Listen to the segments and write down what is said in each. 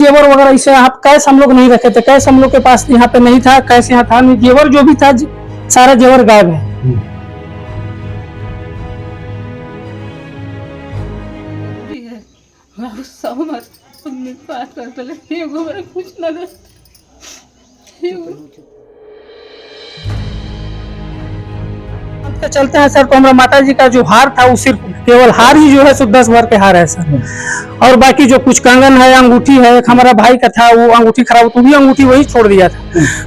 जेवर वगैरह इसे आप कैश हम लोग नहीं रखे थे, कैश हम लोग के पास यहाँ पे नहीं था, कैश यहाँ था नहीं, जेवर जो भी था सारा जेवर गायब है। चलते हैं सर, तो हमारा माता जी का जो हार था वो सिर्फ केवल हार ही जो है सो 10 भर के हार है सर, और बाकी जो कुछ कंगन है, अंगूठी है, एक हमारा भाई का था वो अंगूठी खराब, तो भी अंगूठी वही छोड़ दिया था।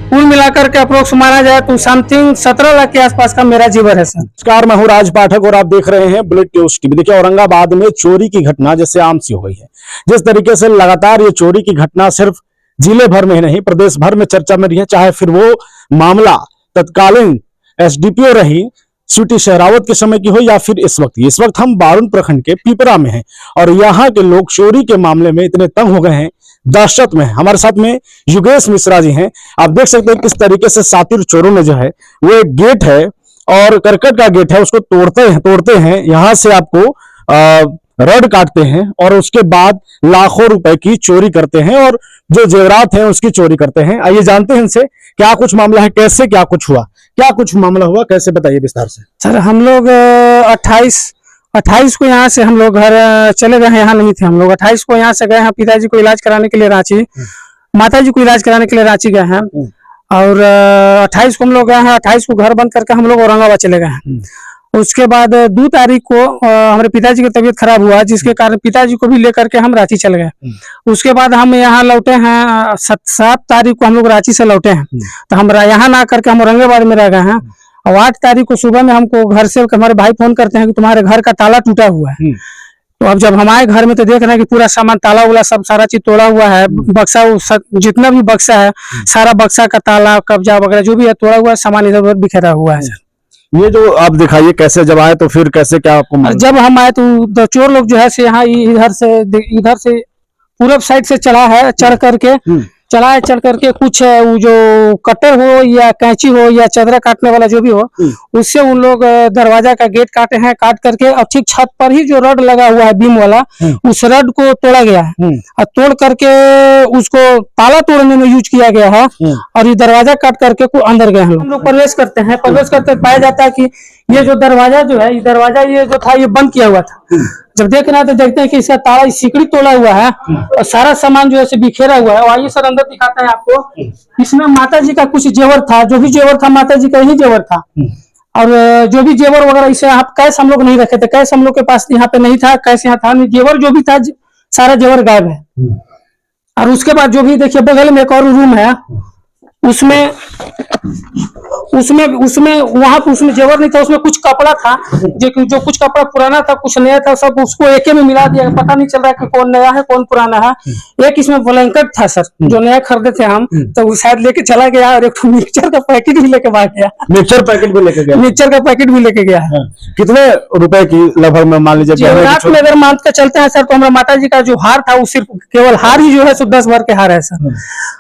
कुल मिलाकर के अप्रोक्स माना जाए तो समथिंग 17 लाख के आसपास का मेरा जेवर है सर। नमस्कार, मैं हूं राज पाठक और आप देख रहे हैं बुलेट न्यूज टीवी। देखिए, औरंगाबाद में चोरी की घटना जैसे आम सी हो गई है। जिस तरीके से लगातार ये चोरी की घटना सिर्फ जिले भर में ही नहीं प्रदेश भर में चर्चा में रही है, चाहे फिर वो मामला तत्कालीन एसडीपीओ रही स्वीटी शेरावत के समय की हो या फिर इस वक्त हम बारुण प्रखंड के पिपरा में हैं और यहाँ के लोग चोरी के मामले में इतने तंग हो गए हैं, दहशत में। हमारे साथ में योगेश मिश्रा जी हैं। आप देख सकते हैं किस तरीके से शातिर चोरों ने जो है वो एक गेट है और करकट का गेट है, उसको तोड़ते हैं यहाँ से आपको रड काटते हैं और उसके बाद लाखों रुपए की चोरी करते हैं और जो जेवरात है उसकी चोरी करते हैं। आइए जानते हैं इनसे क्या कुछ मामला है, कैसे क्या कुछ हुआ, क्या कुछ मामला हुआ, कैसे बताइए विस्तार से। सर हम लोग 28 को यहाँ से हम लोग घर चले गए हैं, यहाँ नहीं थे हम लोग। 28 को यहाँ से गए हैं पिताजी को इलाज कराने के लिए रांची, माता जी को इलाज कराने के लिए रांची गए हैं और 28 को हम लोग गए हैं। 28 को घर बंद करके हम लोग औरंगाबाद चले गए हैं। उसके बाद 2 तारीख को हमारे पिताजी की तबीयत खराब हुआ, जिसके कारण पिताजी को भी लेकर के हम रांची चले गए। उसके बाद हम यहाँ लौटे हैं 7 तारीख को हम लोग रांची से लौटे हैं, तो हम यहाँ ना करके हम औरंगाबाद में रह गए हैं। और 8 तारीख को सुबह में हमको घर से हमारे भाई फोन करते हैं कि तुम्हारे घर का ताला टूटा हुआ है। तो अब जब हमारे घर में तो देख रहे हैं कि पूरा सामान ताला उला सब सारा चीज तोड़ा हुआ है, बक्सा जितना भी बक्सा है सारा बक्सा का ताला कब्जा वगैरह जो भी है तोड़ा हुआ है, सामान इधर उधर बिखरा हुआ है। ये जो आप दिखाइए कैसे जब आए तो फिर कैसे क्या आपको जब हम आए तो चोर लोग जो है से यहाँ इधर से पूरब साइड से चढ़ करके कुछ वो जो कटर हो या कैंची हो या चदरा काटने वाला जो भी हो, उससे उन लोग दरवाजा का गेट काटे हैं। काट करके और ठीक छत पर ही जो रड लगा हुआ है बीम वाला, उस रड को तोड़ा गया है और तोड़ करके उसको ताला तोड़ने में यूज किया गया है और ये दरवाजा काट करके को अंदर गए हैं। हम लोग प्रवेश करते पाया जाता है कि ये जो दरवाजा जो है, ये जो था ये बंद किया हुआ था। जब देख रहे हैं तो देखते हैं कि इसका ताला सिकड़ी तोड़ा हुआ है और सारा सामान जो है बिखेरा हुआ है। और आइए सर अंदर दिखाते हैं आपको। इसमें माता जी का कुछ जेवर था, जो भी जेवर था माता जी का ही जेवर था, और जो भी जेवर वगैरह इसे आप कैश हम लोग नहीं रखे थे, कैश हम लोग के पास यहाँ पे नहीं था, कैश यहाँ था नहीं, जेवर जो भी था सारा जेवर गायब है। और उसके बाद जो भी देखिए बगल में एक और रूम है, उसमें वहां पर उसमें जेवर नहीं था, उसमें कुछ कपड़ा था, जो कुछ कपड़ा पुराना था कुछ नया था, सब उसको एक में मिला दिया। पता नहीं चल रहा है कि कौन नया है कौन पुराना है। एक इसमें ब्लैंकेट था सर, जो नया खरीदे थे हम, तो वो शायद लेके चला गया और एक मिक्सचर का पैकेट भी लेके भाग गया। मिक्सचर का पैकेट भी लेके गया है। कितने रुपए की लगभग में मान लीजिए में अगर मान के चलते हैं सर, तो हमारा माता जी का जो हार था वो सिर्फ केवल हार ही जो है सो 10 भर के हार है सर,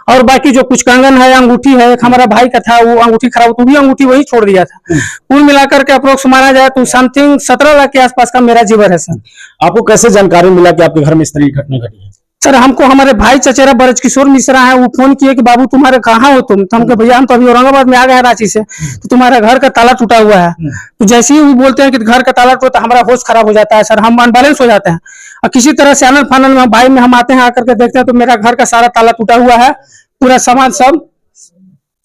और बाकी जो कुछ कंगन है, अंगूठी है, एक हमारा भाई का था वो अंगूठी खराब, तो भी अंगूठी वही छोड़ दिया था। कुल मिलाकर के अप्रोक्स माना जाए तो समथिंग 17 लाख के आसपास का मेरा जेवर है सर। आपको कैसे जानकारी मिला कि आपके घर में इस तरह की घटना घटी है? सर हमको हमारे भाई चचेरा ब्रज किशोर मिश्रा है, वो फोन किए कि बाबू तुम्हारे कहाँ हो तुम? तो हमको भैया हम तो अभी औरंगाबाद में आ गए हैं रांची से, तो तुम्हारा घर का ताला टूटा हुआ है। तो जैसे ही वो बोलते हैं कि घर का ताला टूटा, हमारा होश खराब हो जाता है सर, हम अनबैलेंस हो जाते हैं और किसी तरह से आनंद फानंद में भाई में हम आते हैं, आकर के देखते हैं तो मेरा घर का सारा ताला टूटा हुआ है, पूरा सामान सब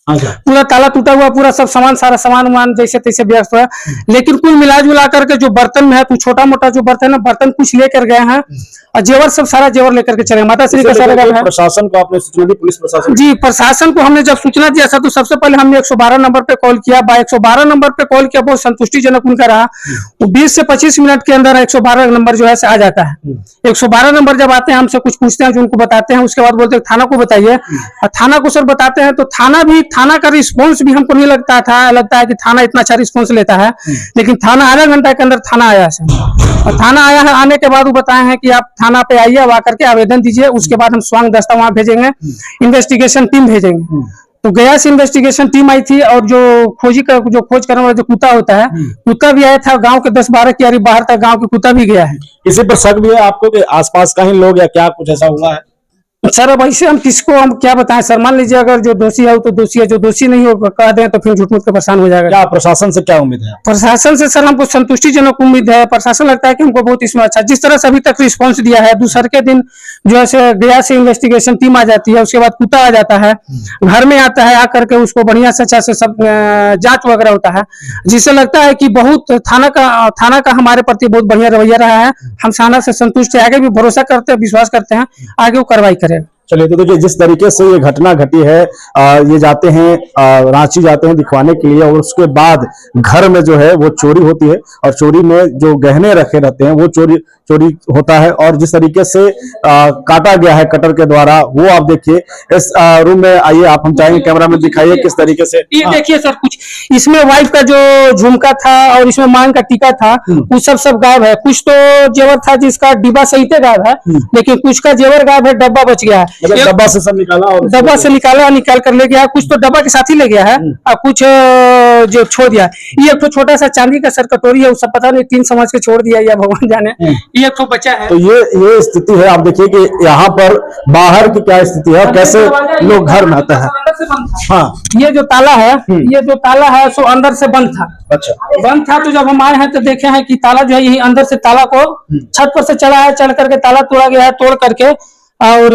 पूरा ताला टूटा हुआ, पूरा सब सामान सारा सामान जैसे तैसे व्यस्त हुआ। लेकिन कुल मिला करके जो बर्तन में है तो छोटा मोटा जो बर्तन है, बर्तन कुछ लेकर गए हैं और जेवर सब सारा जेवर लेकर के चले। माता श्री का सारा है। प्रशासन को आपने सूचना दी? पुलिस प्रशासन? जी, प्रशासन को हमने जब सूचना दिया सर, तो सबसे पहले हमने 112 नंबर पे कॉल किया। 112 नंबर पे कॉल किया, बहुत संतुष्टिजनक उनका रहा। वो 20 से 25 मिनट के अंदर 112 नंबर जो है आ जाता है। 112 नंबर जब आते हैं, हमसे कुछ पूछते हैं, जो उनको बताते हैं, उसके बाद बोलते हैं थाना को बताइए। और थाना को सर बताते हैं तो थाना का रिस्पॉन्स भी हमको नहीं लगता है कि थाना इतना अच्छा रिस्पॉन्स लेता है। लेकिन थाना आधा घंटा के अंदर थाना आया है और थाना आया है। आने के बाद वो बताए हैं कि आप थाना पे आइए, अब आकर के आवेदन दीजिए, उसके बाद हम स्वांग दस्ता वहां भेजेंगे, इन्वेस्टिगेशन टीम भेजेंगे। तो गया से इन्वेस्टिगेशन टीम आई थी और जो खोज करने वाला जो कुत्ता होता है, कुत्ता भी आया था। गांव के 10-12 क्यारी बाहर तक गांव के कुत्ता भी गया है। किसी पर शक भी है आपको कि आसपास कहीं लोग या क्या कुछ ऐसा हुआ है? सर अब ऐसे हम किसको हम क्या बताएं सर, मान लीजिए अगर जो दोषी है वो तो दोषी है, जो दोषी नहीं हो कह दें तो फिर झूठ मूठ के परेशान हो जाएगा। क्या प्रशासन से क्या उम्मीद है? प्रशासन से सर हमको संतुष्टिजनक उम्मीद है। प्रशासन लगता है कि हमको बहुत इसमें अच्छा, जिस तरह से अभी तक रिस्पांस दिया है, दूसरे के दिन जो है गया से इन्वेस्टिगेशन टीम आ जाती है, उसके बाद कुत्ता आ जाता है, घर में आता है, आकर के उसको बढ़िया से अच्छा से सब जांच वगैरह होता है, जिससे लगता है कि बहुत थाना का हमारे प्रति बहुत बढ़िया रवैया रहा है। हम थाना से संतुष्ट है, आगे भी भरोसा करते हैं, विश्वास करते हैं आगे वो कार्रवाई करेगा। चलिए, तो देखिए जिस तरीके से ये घटना घटी है, ये जाते हैं रांची जाते हैं दिखवाने के लिए, और उसके बाद घर में जो है वो चोरी होती है, और चोरी में जो गहने रखे रहते हैं वो चोरी होता है, और जिस तरीके से काटा गया है कटर के द्वारा, वो आप देखिए। इस रूम में आइए, आप हम चाहेंगे कैमरा में दिखाइए किस तरीके से। ये देखिए सर, कुछ इसमें वाइफ का जो झुमका था और इसमें मांग का टीका था, वो सब गायब है। कुछ तो जेवर था जिसका डिब्बा सहित गायब है, लेकिन कुछ का जेवर गायब है, डब्बा बच गया है। मतलब डब्बा से सब निकाला, और डब्बा से निकाल कर ले गया, कुछ तो डब्बा के साथ ही ले गया है और कुछ जो छोड़ दिया। ये एक तो छोटा सा चांदी का सर कटोरी है, वो सब पता नहीं तीन समझ के छोड़ दिया या भगवान जाने, ये एक तो बचा है। तो ये स्थिति है। आप देखिए कि यहाँ पर बाहर की क्या स्थिति है और कैसे लोग घर में आते हैं। हाँ, ये जो ताला है सो अंदर से बंद था। अच्छा, बंद था, तो जब हम आए हैं तो देखे हैं कि ताला जो है यही अंदर से ताला को छत पर से चढ़ा है, चढ़ करके ताला तोड़ा गया है, तोड़ करके, और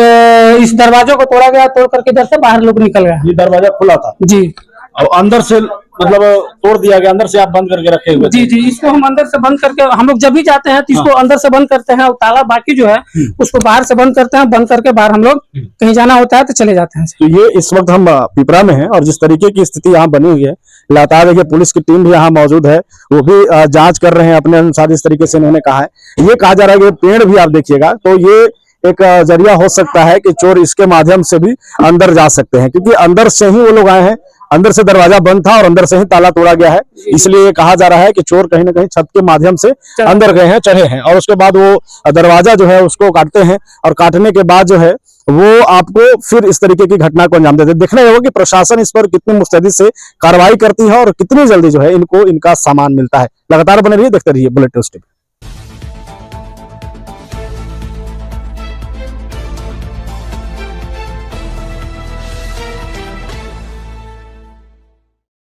इस दरवाजे को तोड़ा गया, तोड़ करके इधर से बाहर लोग निकल गए। ये दरवाजा खुला था जी, और अंदर से मतलब तोड़ दिया गया, अंदर से आप बंद करके रखे हुए थे। जी, इसको हम अंदर से बंद करके, हम लोग जब भी जाते हैं तो इसको अंदर से बंद करते हैं, और ताला बाकी जो है उसको बाहर से बंद करते हैं। बंद करके बाहर हम लोग कहीं जाना होता है तो चले जाते हैं। तो ये इस वक्त हम पिपरा में हैं, और जिस तरीके की स्थिति यहाँ बनी हुई है, लगातार देखिए पुलिस की टीम भी यहाँ मौजूद है, वो भी जांच कर रहे हैं अपने अनुसार। इस तरीके से इन्होंने कहा है, ये कहा जा रहा है कि पेड़ भी आप देखिएगा, तो ये एक जरिया हो सकता है कि चोर इसके माध्यम से भी अंदर जा सकते हैं, क्योंकि अंदर से ही वो लोग आए हैं, अंदर से दरवाजा बंद था और अंदर से ही ताला तोड़ा गया है। इसलिए कहा जा रहा है कि चोर कहीं ना कहीं छत के माध्यम से अंदर गए हैं, चढ़े हैं, और उसके बाद वो दरवाजा जो है उसको काटते हैं, और काटने के बाद जो है वो आपको फिर इस तरीके की घटना को अंजाम देते हैं। देखना होगा कि प्रशासन इस पर कितनी मुस्तैदी से कार्रवाई करती है और कितनी जल्दी जो है इनको इनका सामान मिलता है। लगातार बने रहिए, देखते रहिए बुलेट न्यूज़ टीवी।